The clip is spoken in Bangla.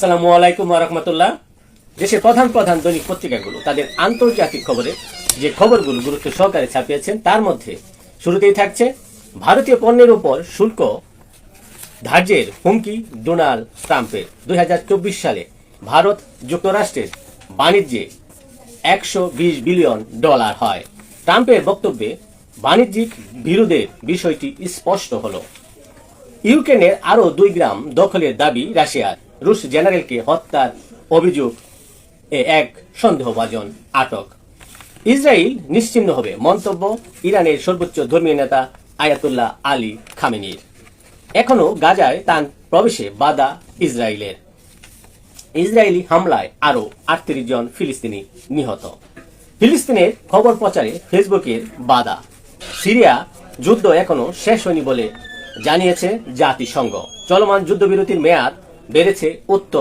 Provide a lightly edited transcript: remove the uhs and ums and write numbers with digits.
আসসালামু আলাইকুম ওয়া রাহমাতুল্লাহ। দেশের প্রধান প্রধান দৈনিক পত্রিকাগুলো তাদের আন্তর্জাতিক খবরে যে খবরগুলো গুরুত্ব সহকারে ছাপিয়েছেন তার মধ্যে শুরুতেই থাকছে ভারতীয় পণ্যের উপর শুল্ক ধার্যের হুমকি ডোনাল্ড ট্রাম্পের। 2024 সালে ভারত যুক্তরাষ্ট্রের বাণিজ্যে $120 বিলিয়ন হয়। ট্রাম্পের বক্তব্যে বাণিজ্যিক বিরোধের বিষয়টি স্পষ্ট হলো। ইউক্রেনের আরও 2 গ্রাম দখলের দাবি রাশিয়ার। রুশ জেনারেলকে হত্যার অভিযোগ এক সন্দেহভাজন আটক। ইসরায়েল নিশ্চিহ্ন হবে মন্তব্য ইরানের সর্বোচ্চ ধর্মীয় নেতা আয়াতুল্লাহ আলী খামেনির। এখনো গাজায় তার প্রবেশে বাধা ইসরায়েলের। ইসরায়েলি হামলায় আরও 38 জন ফিলিস্তিনি নিহত। ফিলিস্তিনের খবর প্রচারে ফেসবুকের বাধা। সিরিয়া যুদ্ধ এখনো শেষ হয়নি বলে জানিয়েছে জাতিসংঘ। চলমান যুদ্ধবিরতির মেয়াদ বেড়েছে উত্তর